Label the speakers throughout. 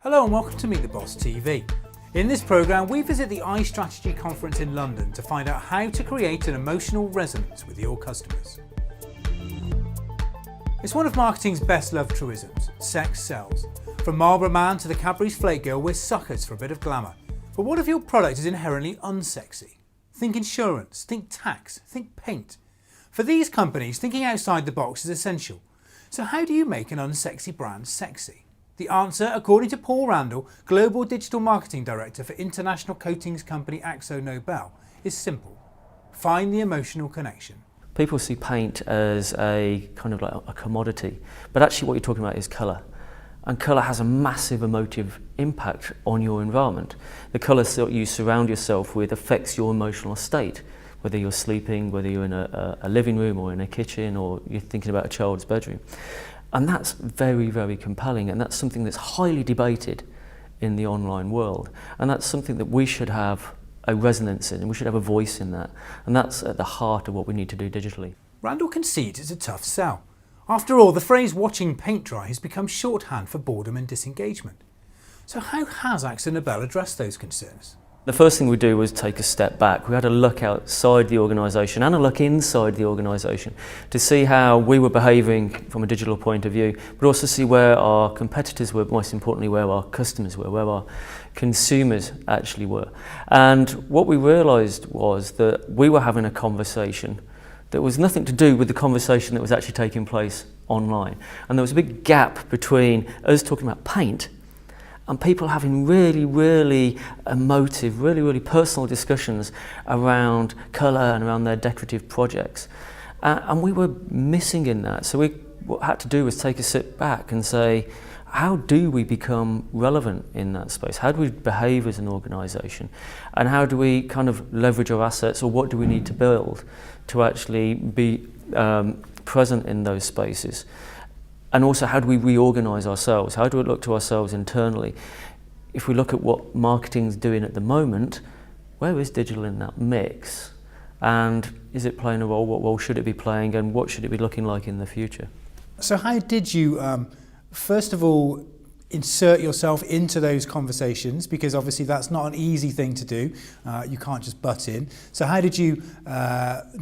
Speaker 1: Hello and welcome to Meet the Boss TV. In this programme we visit the iStrategy conference in London to find out how to create an emotional resonance with your customers. It's one of marketing's best loved truisms, sex sells. From Marlboro man to the Cadbury's Flake girl, we're suckers for a bit of glamour. But what if your product is inherently unsexy? Think insurance, think tax, think paint. For these companies, thinking outside the box is essential. So how do you make an unsexy brand sexy? The answer, according to Paul Randle, Global Digital Marketing Director for international coatings company AkzoNobel, is simple. Find the emotional connection.
Speaker 2: People see paint as a kind of like a commodity, but actually what you're talking about is colour. And colour has a massive emotive impact on your environment. The colour you surround yourself with affects your emotional state, whether you're sleeping, whether you're in a living room or in a kitchen, or you're thinking about a child's bedroom. And that's very, very compelling, and that's something that's highly debated in the online world. And that's something that we should have a resonance in, and we should have a voice in that. And that's at the heart of what we need to do digitally.
Speaker 1: Randle concedes it's a tough sell. After all, the phrase watching paint dry has become shorthand for boredom and disengagement. So how has AkzoNobel addressed those concerns?
Speaker 2: The first thing we do was take a step back. We had a look outside the organisation and a look inside the organisation to see how we were behaving from a digital point of view, but also see where our competitors were, most importantly where our customers were, where our consumers actually were. And what we realised was that we were having a conversation that was nothing to do with the conversation that was actually taking place online. And there was a big gap between us talking about paint and people having really, really emotive, really, really personal discussions around colour and around their decorative projects. And we were missing in that. So what we had to do was take a step back and say, how do we become relevant in that space? How do we behave as an organisation? And how do we kind of leverage our assets, or what do we need to build to actually be present in those spaces? And also, how do we reorganise ourselves? How do we look to ourselves internally? If we look at what marketing's doing at the moment, where is digital in that mix? And is it playing a role? What role should it be playing? And what should it be looking like in the future?
Speaker 1: So how did you, first of all, insert yourself into those conversations? Because obviously that's not an easy thing to do. You can't just butt in. So how did you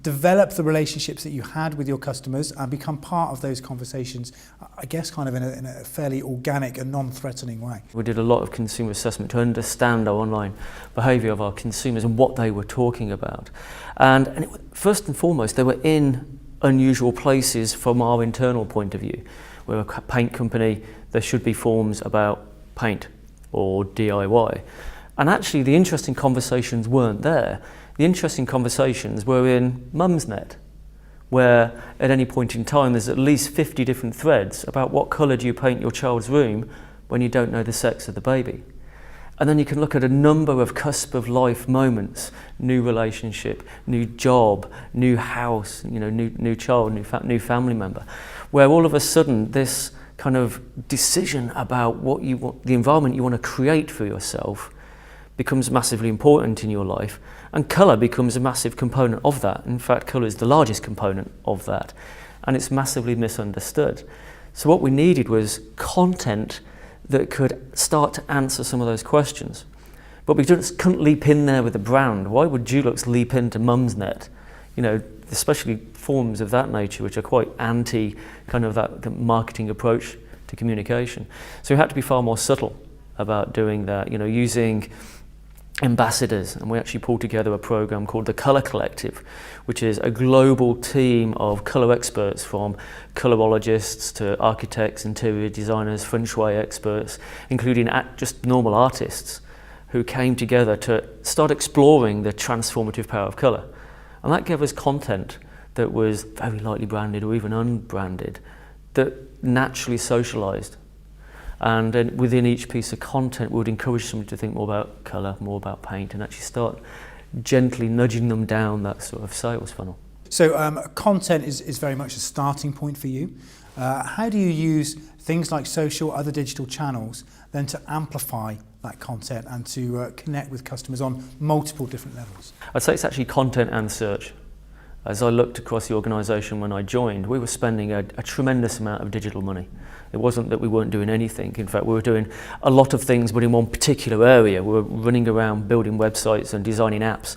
Speaker 1: develop the relationships that you had with your customers and become part of those conversations, I guess kind of in a fairly organic and non-threatening way?
Speaker 2: We did a lot of consumer assessment to understand our online behaviour of our consumers and what they were talking about. And first and foremost, they were in unusual places from our internal point of view. We're a paint company, there should be forums about paint or DIY. And actually the interesting conversations weren't there. The interesting conversations were in Mumsnet, where at any point in time there's at least 50 different threads about what colour do you paint your child's room when you don't know the sex of the baby. And then you can look at a number of cusp of life moments, new relationship, new job, new house, new child, new family member, where all of a sudden this kind of decision about what you want, the environment you want to create for yourself, becomes massively important in your life, and colour becomes a massive component of that. In fact, colour is the largest component of that, and it's massively misunderstood. So what we needed was content that could start to answer some of those questions. But we just couldn't leap in there with a brand. Why would Dulux leap into Mumsnet? Especially forms of that nature, which are quite anti kind of that marketing approach to communication. So we had to be far more subtle about doing that, using ambassadors, and we actually pulled together a program called the Colour Collective, which is a global team of colour experts, from colorologists to architects, interior designers, feng shui experts, including just normal artists, who came together to start exploring the transformative power of colour. And that gave us content that was very lightly branded or even unbranded, that naturally socialised. And then within each piece of content, we would encourage somebody to think more about colour, more about paint, and actually start gently nudging them down that sort of sales funnel.
Speaker 1: So content is very much a starting point for you. How do you use things like social, other digital channels, then to amplify that content and to connect with customers on multiple different levels?
Speaker 2: I'd say it's actually content and search. As I looked across the organisation when I joined, we were spending a tremendous amount of digital money. It wasn't that we weren't doing anything. In fact, we were doing a lot of things, but in one particular area. We were running around building websites and designing apps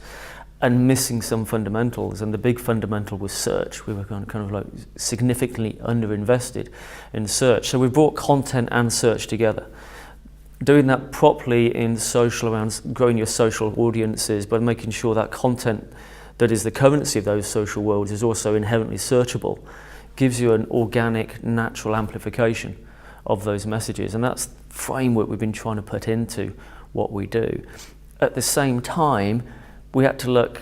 Speaker 2: and missing some fundamentals. And the big fundamental was search. We were kind of like significantly underinvested in search. So we brought content and search together. Doing that properly in social, around growing your social audiences, but making sure that content that is the currency of those social worlds is also inherently searchable, gives you an organic, natural amplification of those messages. And that's the framework we've been trying to put into what we do. At the same time, we had to look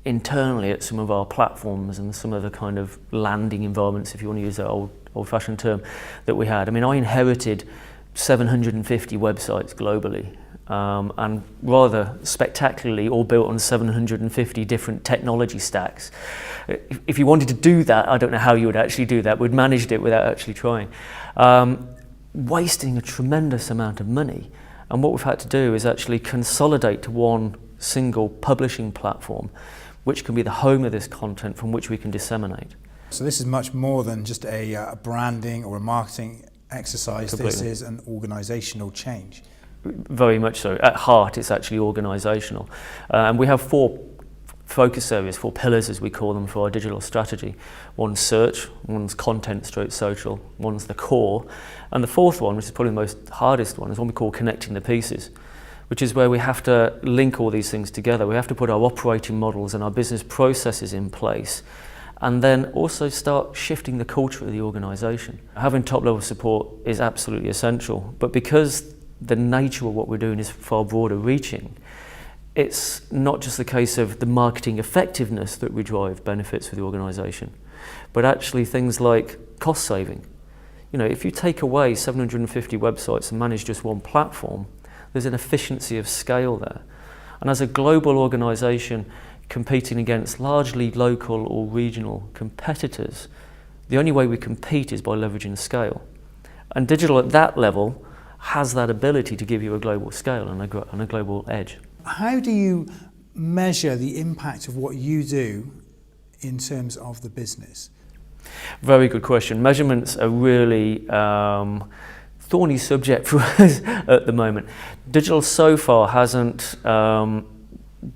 Speaker 2: internally at some of our platforms and some of the kind of landing environments, if you want to use that old-fashioned term, that we had. I mean, I inherited 750 websites globally. And rather spectacularly all built on 750 different technology stacks. If you wanted to do that, I don't know how you would actually do that. We'd managed it without actually trying. Wasting a tremendous amount of money. And what we've had to do is actually consolidate to one single publishing platform, which can be the home of this content from which we can disseminate.
Speaker 1: So this is much more than just a branding or a marketing exercise.
Speaker 2: Completely.
Speaker 1: This is an organisational change.
Speaker 2: Very much so. At heart, it's actually organisational. And we have 4 focus areas, 4 pillars as we call them, for our digital strategy. One's search, one's content / social, one's the core. And the 4th one, which is probably the most hardest one, is one we call connecting the pieces, which is where we have to link all these things together. We have to put our operating models and our business processes in place, and then also start shifting the culture of the organisation. Having top-level support is absolutely essential, but because the nature of what we're doing is far broader reaching, it's not just the case of the marketing effectiveness that we drive benefits for the organisation, but actually things like cost saving. You know, if you take away 750 websites and manage just one platform, there's an efficiency of scale there. And as a global organisation competing against largely local or regional competitors, the only way we compete is by leveraging scale. And digital at that level has that ability to give you a global scale and a global edge.
Speaker 1: How do you measure the impact of what you do in terms of the business?
Speaker 2: Very good question. Measurements are really thorny subject for us at the moment. Digital so far hasn't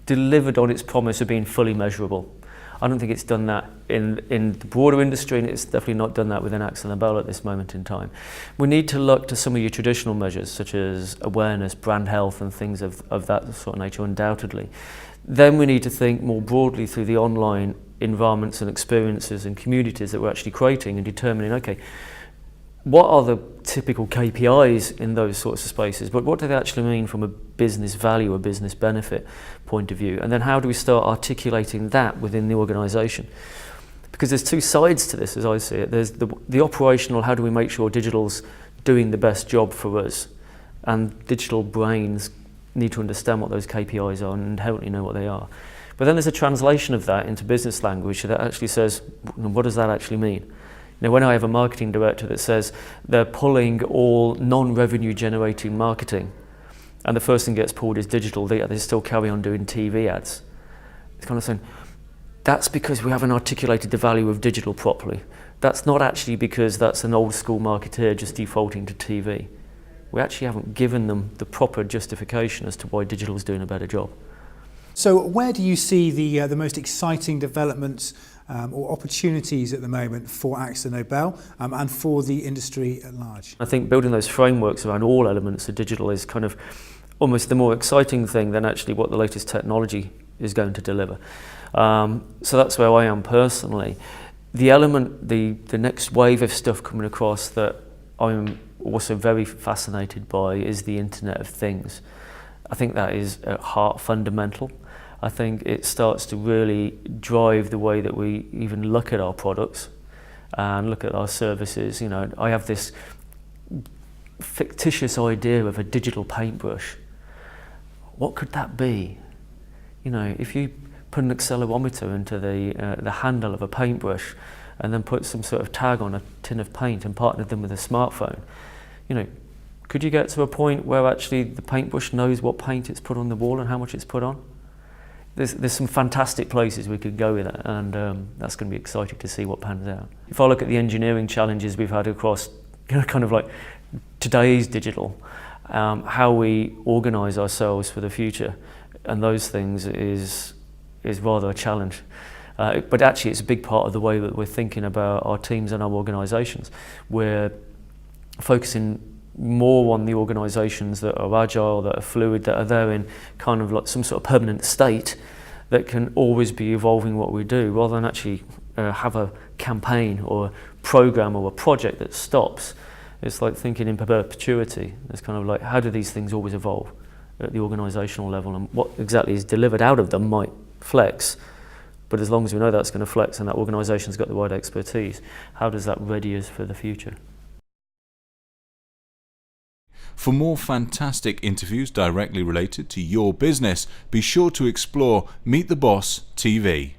Speaker 2: delivered on its promise of being fully measurable. I don't think it's done that in the broader industry, and it's definitely not done that within AkzoNobel at this moment in time. We need to look to some of your traditional measures, such as awareness, brand health, and things of that sort of nature, undoubtedly. Then we need to think more broadly through the online environments and experiences and communities that we're actually creating and determining, okay, what are the typical KPIs in those sorts of spaces, but what do they actually mean from a business value, a business benefit point of view? And then how do we start articulating that within the organisation? Because there's 2 sides to this as I see it. There's the operational, how do we make sure digital's doing the best job for us? And digital brains need to understand what those KPIs are and inherently know what they are. But then there's a translation of that into business language that actually says, what does that actually mean? Now, when I have a marketing director that says they're pulling all non-revenue generating marketing, and the first thing gets pulled is digital, they still carry on doing TV ads. It's kind of saying, that's because we haven't articulated the value of digital properly. That's not actually because that's an old school marketeer just defaulting to TV. We actually haven't given them the proper justification as to why digital is doing a better job.
Speaker 1: So where do you see the most exciting developments or opportunities at the moment for AkzoNobel and for the industry at large?
Speaker 2: I think building those frameworks around all elements of digital is kind of almost the more exciting thing than actually what the latest technology is going to deliver. So that's where I am personally. The element, the next wave of stuff coming across that I'm also very fascinated by is the Internet of Things. I think that is at heart fundamental. I think it starts to really drive the way that we even look at our products and look at our services. You know, I have this fictitious idea of a digital paintbrush. What could that be? You know, if you put an accelerometer into the handle of a paintbrush and then put some sort of tag on a tin of paint and partnered them with a smartphone, you know, could you get to a point where actually the paintbrush knows what paint it's put on the wall and how much it's put on? there's some fantastic places we could go with that, and that's going to be exciting to see what pans out. If I look at the engineering challenges we've had across kind of like today's digital, how we organise ourselves for the future and those things is rather a challenge. But actually it's a big part of the way that we're thinking about our teams and our organisations. We're focusing more on the organisations that are agile, that are fluid, that are there in kind of like some sort of permanent state that can always be evolving what we do, rather than actually have a campaign or a programme or a project that stops. It's like thinking in perpetuity. It's kind of like, how do these things always evolve at the organisational level, and what exactly is delivered out of them might flex, but as long as we know that's going to flex and that organisation's got the right expertise, how does that ready us for the future?
Speaker 3: For more fantastic interviews directly related to your business, be sure to explore Meet the Boss TV.